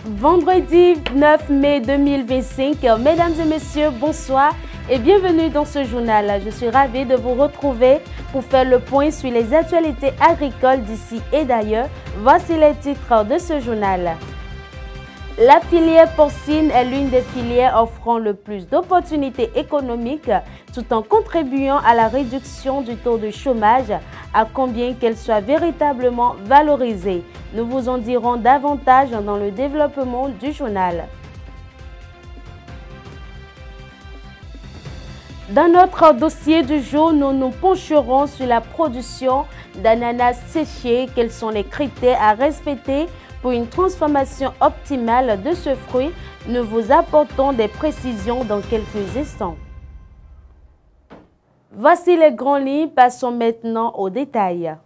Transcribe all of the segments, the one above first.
Vendredi 9 mai 2025, mesdames et messieurs, bonsoir et bienvenue dans ce journal. Je suis ravie de vous retrouver pour faire le point sur les actualités agricoles d'ici et d'ailleurs. Voici les titres de ce journal. La filière porcine est l'une des filières offrant le plus d'opportunités économiques tout en contribuant à la réduction du taux de chômage, à combien qu'elle soit véritablement valorisée. Nous vous en dirons davantage dans le développement du journal. Dans notre dossier du jour, nous nous pencherons sur la production d'ananas séchés. Quels sont les critères à respecter pour une transformation optimale de ce fruit? Nous vous apportons des précisions dans quelques instants. Voici les grandes lignes, passons maintenant aux détails.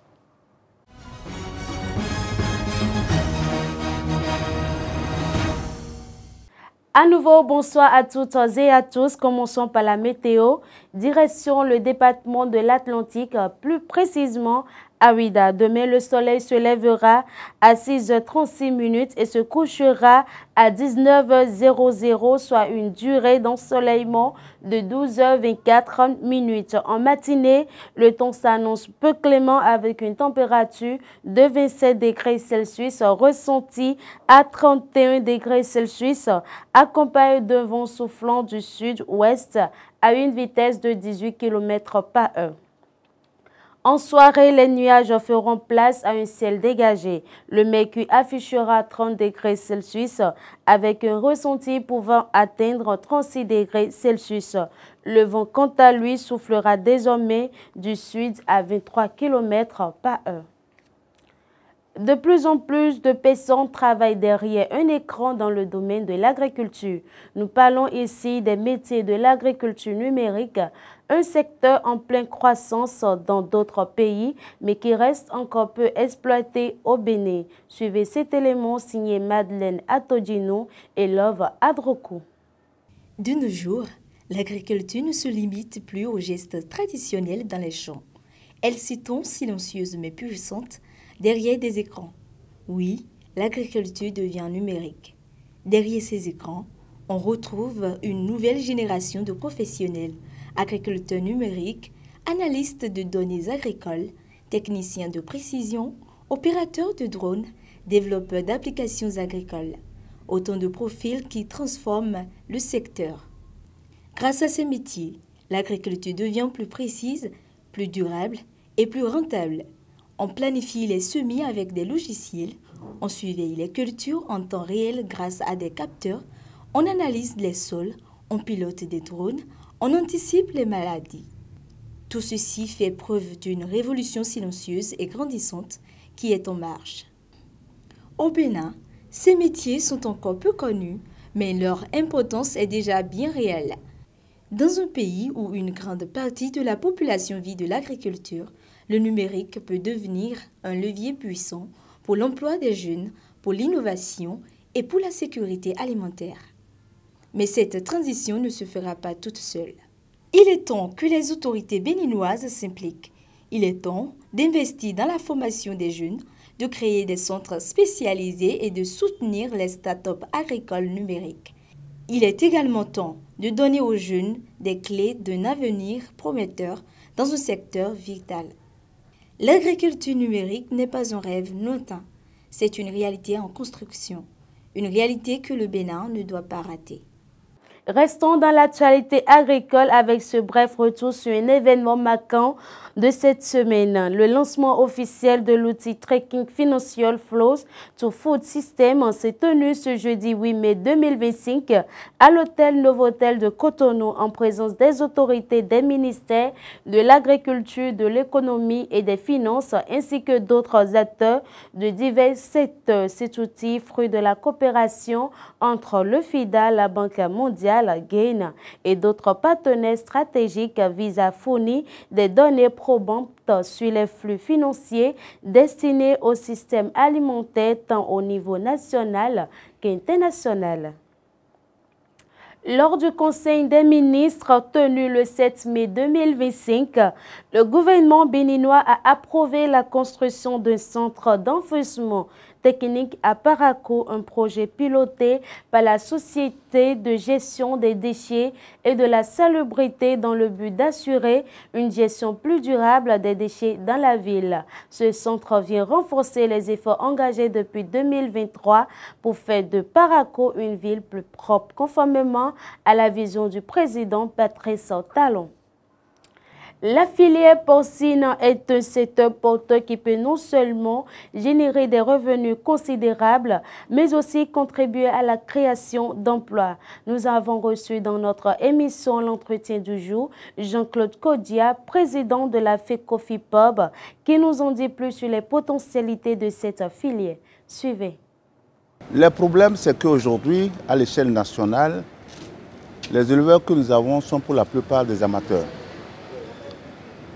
À nouveau, bonsoir à toutes et à tous. Commençons par la météo. Direction le département de l'Atlantique, plus précisément à Ouidah. Demain, le soleil se lèvera à 6h36 et se couchera à 19h00, soit une durée d'ensoleillement de 12h24. En matinée, le temps s'annonce peu clément avec une température de 27 degrés Celsius ressentie à 31 degrés Celsius, accompagné d'un vent soufflant du sud-ouest à une vitesse de 18 km par heure. En soirée, les nuages feront place à un ciel dégagé. Le mercure affichera 30 degrés Celsius avec un ressenti pouvant atteindre 36 degrés Celsius. Le vent, quant à lui, soufflera désormais du sud à 23 km par heure. De plus en plus de personnes travaillent derrière un écran dans le domaine de l'agriculture. Nous parlons ici des métiers de l'agriculture numérique, un secteur en pleine croissance dans d'autres pays, mais qui reste encore peu exploité au Bénin. Suivez cet élément signé Madeleine Atodino et Love Adrokou. De nos jours, l'agriculture ne se limite plus aux gestes traditionnels dans les champs. Elle s'étend silencieuse mais puissante derrière des écrans. Oui, l'agriculture devient numérique. Derrière ces écrans, on retrouve une nouvelle génération de professionnels, agriculteurs numériques, analystes de données agricoles, techniciens de précision, opérateurs de drones, développeurs d'applications agricoles. Autant de profils qui transforment le secteur. Grâce à ces métiers, l'agriculture devient plus précise, plus durable et plus rentable. On planifie les semis avec des logiciels, on surveille les cultures en temps réel grâce à des capteurs, on analyse les sols, on pilote des drones, on anticipe les maladies. Tout ceci fait preuve d'une révolution silencieuse et grandissante qui est en marche. Au Bénin, ces métiers sont encore peu connus, mais leur importance est déjà bien réelle. Dans un pays où une grande partie de la population vit de l'agriculture, le numérique peut devenir un levier puissant pour l'emploi des jeunes, pour l'innovation et pour la sécurité alimentaire. Mais cette transition ne se fera pas toute seule. Il est temps que les autorités béninoises s'impliquent. Il est temps d'investir dans la formation des jeunes, de créer des centres spécialisés et de soutenir les start-up agricoles numériques. Il est également temps de donner aux jeunes des clés d'un avenir prometteur dans un secteur vital. L'agriculture numérique n'est pas un rêve lointain, c'est une réalité en construction, une réalité que le Bénin ne doit pas rater. Restons dans l'actualité agricole avec ce bref retour sur un événement marquant de cette semaine. Le lancement officiel de l'outil Tracking Financial Flows to Food System s'est tenu ce jeudi 8 mai 2025 à l'hôtel Novotel de Cotonou en présence des autorités des ministères de l'Agriculture, de l'Économie et des Finances ainsi que d'autres acteurs de divers secteurs. Cet outil, fruit de la coopération entre le FIDA, la Banque mondiale, GAIN et d'autres partenaires stratégiques, vise à fournir des données probantes sur les flux financiers destinés au système alimentaire tant au niveau national qu'international. Lors du Conseil des ministres tenu le 7 mai 2025, le gouvernement béninois a approuvé la construction d'un centre d'enfouissement technique à Parakou, un projet piloté par la Société de gestion des déchets et de la salubrité dans le but d'assurer une gestion plus durable des déchets dans la ville. Ce centre vient renforcer les efforts engagés depuis 2023 pour faire de Parakou une ville plus propre, conformément à la vision du président Patrice Talon. La filière porcine est un secteur porteur qui peut non seulement générer des revenus considérables, mais aussi contribuer à la création d'emplois. Nous avons reçu dans notre émission L'entretien du jour Jean-Claude Kodia, président de la FECOFIPOB, qui nous en dit plus sur les potentialités de cette filière. Suivez. Le problème, c'est qu'aujourd'hui, à l'échelle nationale, les éleveurs que nous avons sont pour la plupart des amateurs.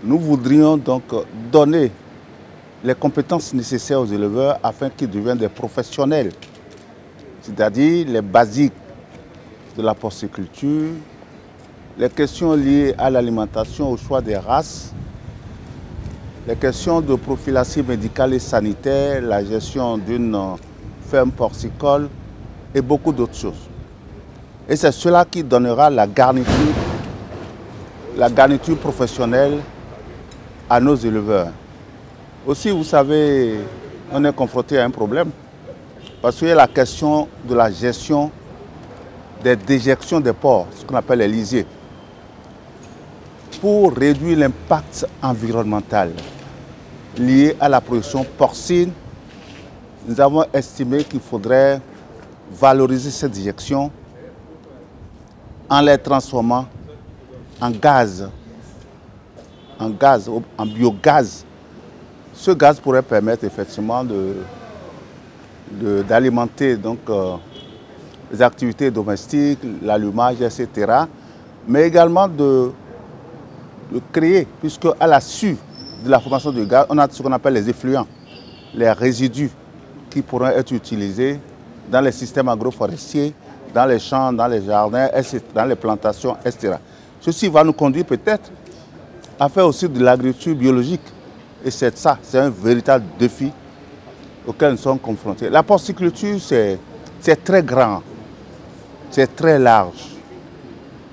Nous voudrions donc donner les compétences nécessaires aux éleveurs afin qu'ils deviennent des professionnels, c'est-à-dire les basiques de la porciculture, les questions liées à l'alimentation, au choix des races, les questions de prophylaxie médicale et sanitaire, la gestion d'une ferme porcicole et beaucoup d'autres choses. Et c'est cela qui donnera la garniture professionnelle à nos éleveurs. Aussi, vous savez, on est confronté à un problème parce qu'il y a la question de la gestion des déjections des porcs, ce qu'on appelle les lisiers, pour réduire l'impact environnemental lié à la production porcine. Nous avons estimé qu'il faudrait valoriser ces déjections en les transformant en gaz, en biogaz. Ce gaz pourrait permettre effectivement d'alimenter les activités domestiques, l'allumage, etc. Mais également de créer, puisque à la suite de la formation du gaz, on a ce qu'on appelle les effluents, les résidus qui pourront être utilisés dans les systèmes agroforestiers, dans les champs, dans les jardins, dans les plantations, etc. Ceci va nous conduire peut-être à faire aussi de l'agriculture biologique. Et c'est ça, c'est un véritable défi auquel nous sommes confrontés. La porciculture, c'est très grand, c'est très large.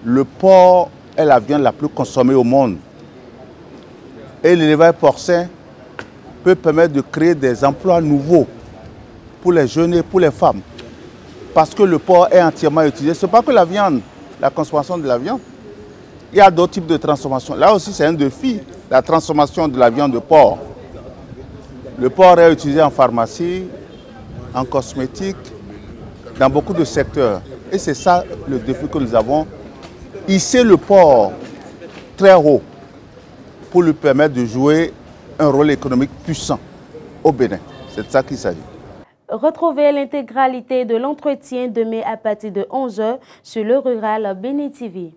Le porc est la viande la plus consommée au monde. Et l'élevage porcin peut permettre de créer des emplois nouveaux pour les jeunes et pour les femmes. Parce que le porc est entièrement utilisé. Ce n'est pas que la viande, la consommation de la viande. Il y a d'autres types de transformation. Là aussi, c'est un défi, la transformation de la viande de porc. Le porc est utilisé en pharmacie, en cosmétique, dans beaucoup de secteurs. Et c'est ça le défi que nous avons. Hisser le porc très haut pour lui permettre de jouer un rôle économique puissant au Bénin. C'est de ça qu'il s'agit. Retrouvez l'intégralité de l'entretien demain à partir de 11 h sur le Rural Bénin TV.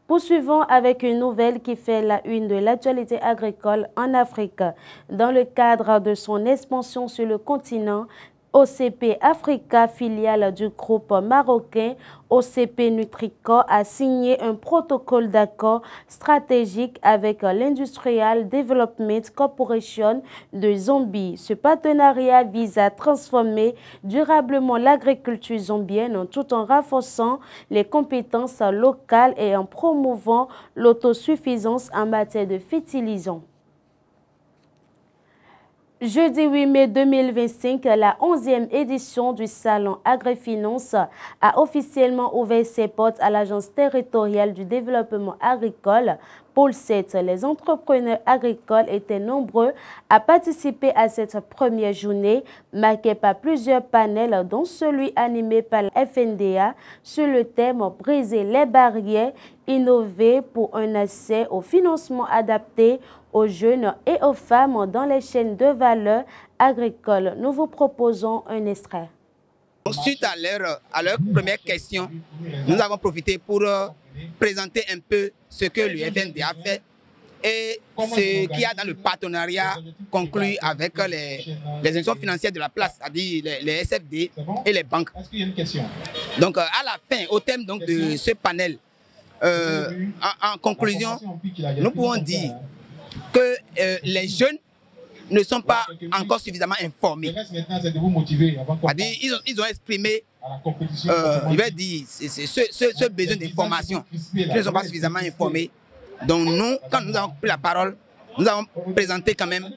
Poursuivons avec une nouvelle qui fait la une de l'actualité agricole en Afrique. Dans le cadre de son expansion sur le continent, OCP Africa, filiale du groupe marocain OCP Nutricor, a signé un protocole d'accord stratégique avec l'Industrial Development Corporation de Zambie. Ce partenariat vise à transformer durablement l'agriculture zambienne tout en renforçant les compétences locales et en promouvant l'autosuffisance en matière de fertilisants. Jeudi 8 mai 2025, la 11e édition du Salon Agrifinance a officiellement ouvert ses portes à l'Agence territoriale du développement agricole, Pôle 7. Les entrepreneurs agricoles étaient nombreux à participer à cette première journée, marquée par plusieurs panels, dont celui animé par la FNDA sur le thème « Briser les barrières, innover pour un accès au financement adapté aux jeunes et aux femmes dans les chaînes de valeur agricole ». Nous vous proposons un extrait. Suite à leur première question, nous avons profité pour présenter un peu ce que l'UFNDA a fait et ce qu'il y a dans le partenariat conclu avec les institutions financières de la place, c'est-à-dire les SFD et les banques. Donc à la fin, au thème donc, de ce panel, en conclusion, nous pouvons dire que les jeunes ne sont pas encore suffisamment informés. Ils ont exprimé, je vais dire, ce besoin d'information. Ils ne sont pas suffisamment informés. Donc nous, quand nous avons pris la parole, nous avons présenté quand même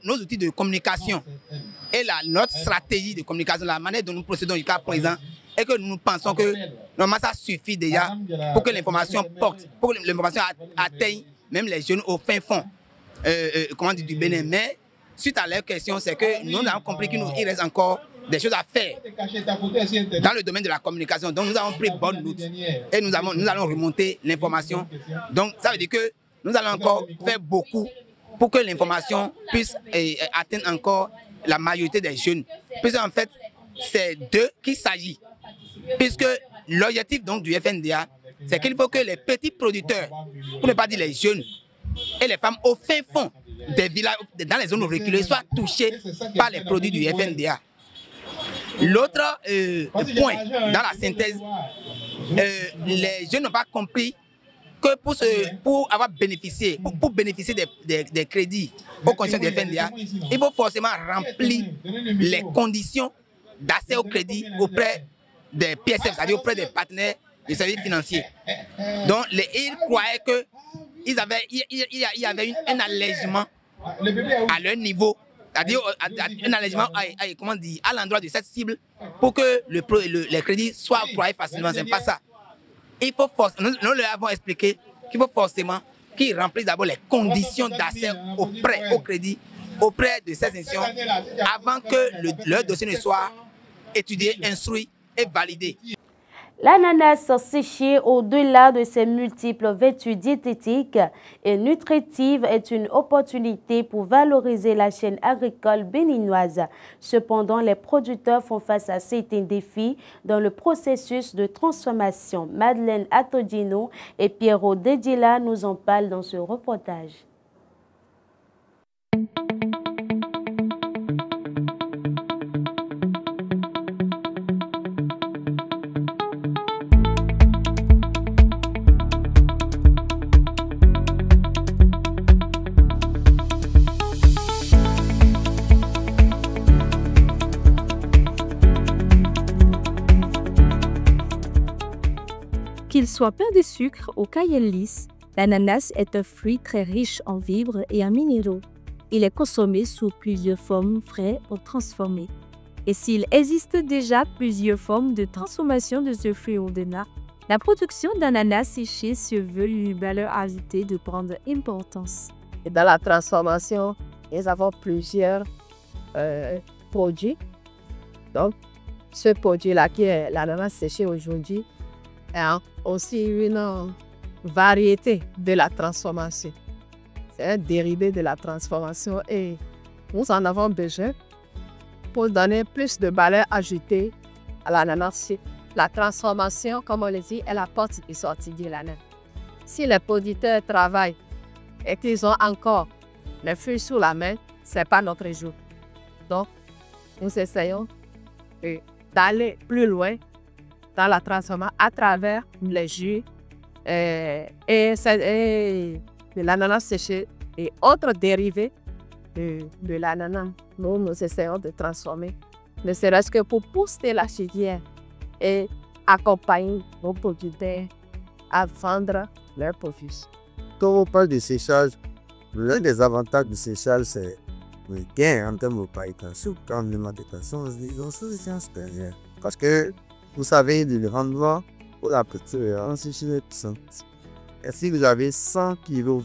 nos outils de communication et notre stratégie de communication, la manière dont nous procédons jusqu'à présent, et que nous pensons que normalement ça suffit déjà pour que l'information porte, pour que l'information atteigne même les jeunes au fin fond du Bénin. Mais suite à leurs questions, c'est que nous avons compris qu'il reste encore des choses à faire dans le domaine de la communication. Donc nous avons pris bonne note et nous allons remonter l'information. Donc ça veut dire que nous allons encore faire beaucoup pour que l'information puisse atteindre encore la majorité des jeunes. Puisque en fait, c'est d'eux qu'il s'agit. Puisque l'objectif donc du FNDA, c'est qu'il faut que les petits producteurs, pour ne pas dire les jeunes, et les femmes au fin fond des villages, dans les zones reculées, soient touchés par les produits du FNDA. L'autre point dans la synthèse, les jeunes n'ont pas compris que pour bénéficier des crédits aux conditions du FNDA, il faut forcément remplir les conditions d'accès au crédit auprès des PSF, c'est-à-dire auprès des partenaires des services financiers. Donc, ils croyaient qu'il y avait un allègement à leur niveau, c'est-à-dire un allègement à l'endroit de cette cible pour que les crédits soient octroyés facilement. Ce n'est pas ça. Nous leur avons expliqué qu'il faut forcément qu'ils remplissent d'abord les conditions d'accès au crédit auprès de ces institutions avant que leur dossier ne soit étudié, instruit et validé. L'ananas séché, au-delà de ses multiples vertus diététiques et nutritives, est une opportunité pour valoriser la chaîne agricole béninoise. Cependant, les producteurs font face à certains défis dans le processus de transformation. Madeleine Atodino et Pierrot Dedila nous en parlent dans ce reportage. Qu'il soit plein de sucre ou caillelle lisse, l'ananas est un fruit très riche en fibres et en minéraux. Il est consommé sous plusieurs formes, frais ou transformés. Et s'il existe déjà plusieurs formes de transformation de ce fruit au-delà, la production d'ananas séché se veut une valeur ajoutée de grande importance. Et dans la transformation, nous avons plusieurs produits. Donc, ce produit-là qui est l'ananas séché aujourd'hui, est aussi une variété de la transformation. C'est un dérivé de la transformation et nous en avons besoin pour donner plus de valeur ajoutée à l'ananas. La transformation, comme on le dit, est la porte de sortie de l'ananas. Si les producteurs travaillent et qu'ils ont encore les fruits sous la main, ce n'est pas notre jour. Donc, nous essayons d'aller plus loin dans la transformation à travers les jus et de l'ananas séché et autres dérivés de l'ananas. Nous essayons de transformer, ne serait-ce que pour pousser la filière et accompagner nos producteurs à vendre leurs produits. Quand on parle de séchage, l'un des avantages du séchage, c'est le gain en termes de qualité. Quand on demande des personnes, ils ont solution supérieure. Parce que vous savez, le rendement pour la petite en séché 100. Et si vous avez 100 kg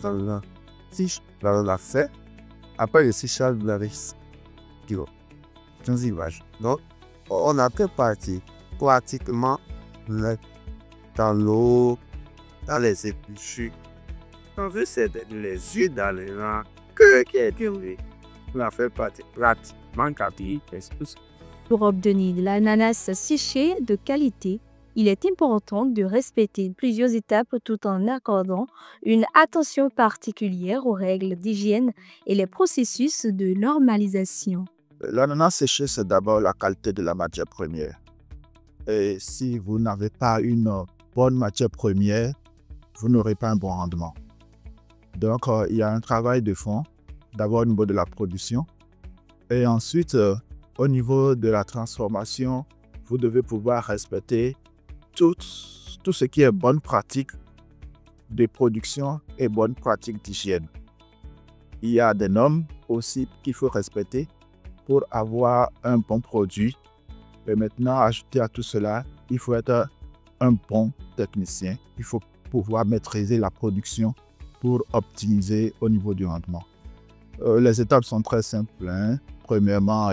dans la fait, après le séchage, vous avez 100 kg. Donc, on a que partie pratiquement dans l'eau, dans les épluchures. On veut c'est les yeux dans les rangs qui est duré. On a fait partie pratiquement capille. Pour obtenir l'ananas séché de qualité, il est important de respecter plusieurs étapes tout en accordant une attention particulière aux règles d'hygiène et les processus de normalisation. L'ananas séché, c'est d'abord la qualité de la matière première. Et si vous n'avez pas une bonne matière première, vous n'aurez pas un bon rendement. Donc, il y a un travail de fond d'abord au niveau de la production. Et ensuite, au niveau de la transformation, vous devez pouvoir respecter tout ce qui est bonne pratique de production et bonne pratique d'hygiène. Il y a des normes aussi qu'il faut respecter pour avoir un bon produit. Et maintenant, ajouter à tout cela, il faut être un bon technicien. Il faut pouvoir maîtriser la production pour optimiser au niveau du rendement. Les étapes sont très simples. Premièrement,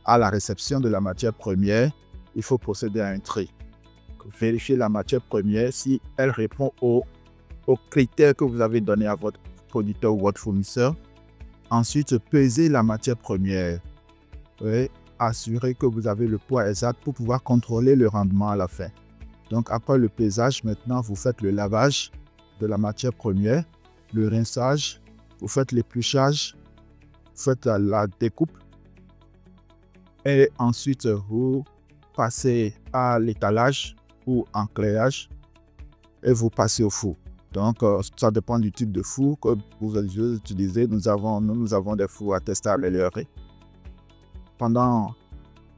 à la réception de la matière première, il faut procéder à un tri. Vérifier la matière première si elle répond aux critères que vous avez donnés à votre producteur ou votre fournisseur. Ensuite, peser la matière première. Assurer que vous avez le poids exact pour pouvoir contrôler le rendement à la fin. Donc, après le pesage, maintenant, vous faites le lavage de la matière première, le rinçage, vous faites l'épluchage, vous faites la découpe et ensuite, vous passez à l'étalage ou enclayage et vous passez au four. Donc, ça dépend du type de four que vous allez utiliser. Nous avons des fours à tester améliorés. Pendant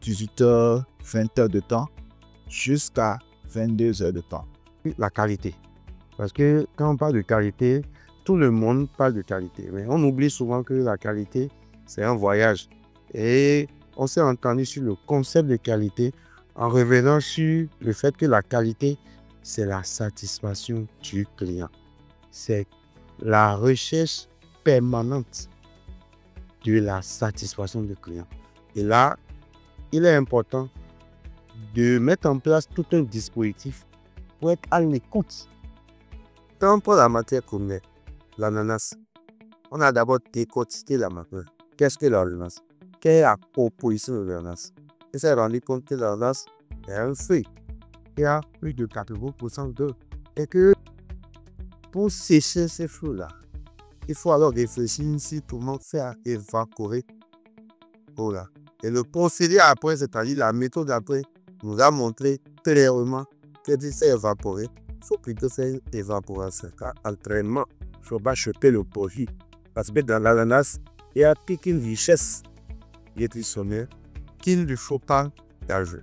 18 heures, 20 heures de temps, jusqu'à 22 heures de temps. La qualité. Parce que quand on parle de qualité, tout le monde parle de qualité. Mais on oublie souvent que la qualité, c'est un voyage. Et on s'est entendu sur le concept de qualité en revenant sur le fait que la qualité, c'est la satisfaction du client. C'est la recherche permanente de la satisfaction du client. Et là, il est important de mettre en place tout un dispositif pour être à l'écoute. Quand on prend la matière première, l'ananas, on a d'abord décortiqué la matière. Qu'est-ce que l'ananas? Quelle est la composition de l'ananas? Et s'est rendu compte que l'ananas est un fruit qui a plus de 80% d'eau. Et que pour sécher ces fruits-là, il faut alors réfléchir si tout le monde fait évaporer l'eau là. Et le procédé après, c'est-à-dire la méthode après, nous a montré clairement que si c'est évaporé, il faut plutôt faire évaporation. Car entraînement, il ne faut pas choper le produit. Parce que dans l'ananas, il y a toute une richesse nutritionnelle qu'il ne faut pas gâcher.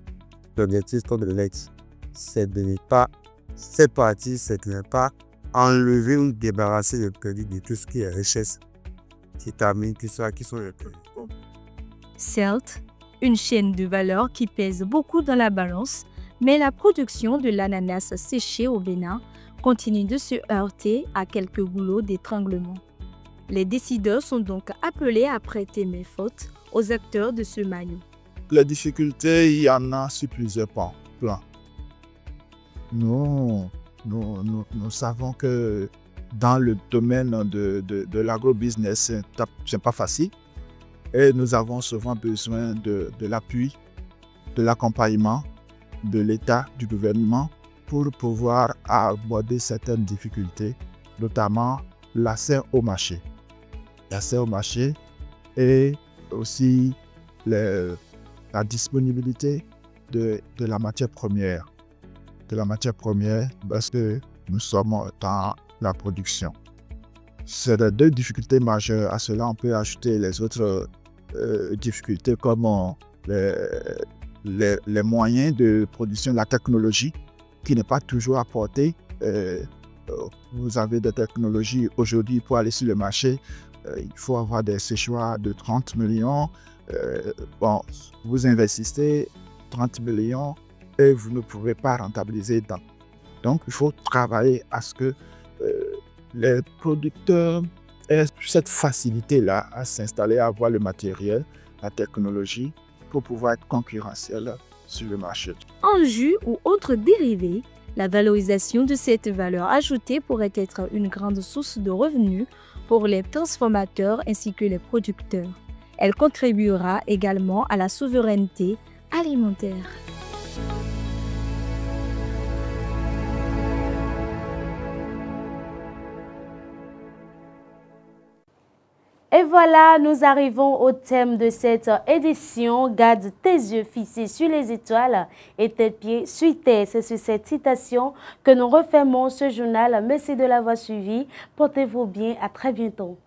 L'objectif de l'EX, c'est de ne pas séparer, c'est de ne pas enlever ou débarrasser le produit de tout ce qui est richesse, vitamines, qui sont les produits. Certes, une chaîne de valeur qui pèse beaucoup dans la balance, mais la production de l'ananas séché au Bénin continue de se heurter à quelques goulots d'étranglement. Les décideurs sont donc appelés à prêter main forte aux acteurs de ce maillon. Les difficultés, il y en a sur plusieurs plans. Nous savons que dans le domaine de l'agrobusiness, ce n'est pas facile. Et nous avons souvent besoin de l'appui, de l'accompagnement de l'État, du gouvernement, pour pouvoir aborder certaines difficultés, notamment l'accès au marché. L'accès au marché et aussi la disponibilité de la matière première. Parce que nous sommes dans la production. C'est les deux difficultés majeures. À cela, on peut ajouter les autres difficultés comme les moyens de production, la technologie qui n'est pas toujours apportée. Vous avez des technologies aujourd'hui pour aller sur le marché. Il faut avoir des séchoirs de 30 millions. Vous investissez 30 millions et vous ne pouvez pas rentabiliser dedans. Donc, il faut travailler à ce que les producteurs aient cette facilité-là à s'installer, à avoir le matériel, la technologie pour pouvoir être concurrentiel sur le marché. En jus ou autres dérivés, la valorisation de cette valeur ajoutée pourrait être une grande source de revenus pour les transformateurs ainsi que les producteurs. Elle contribuera également à la souveraineté alimentaire. Et voilà, nous arrivons au thème de cette édition. Garde tes yeux fixés sur les étoiles et tes pieds sur terre. C'est sur cette citation que nous refermons ce journal. Merci de l'avoir suivi. Portez-vous bien. À très bientôt.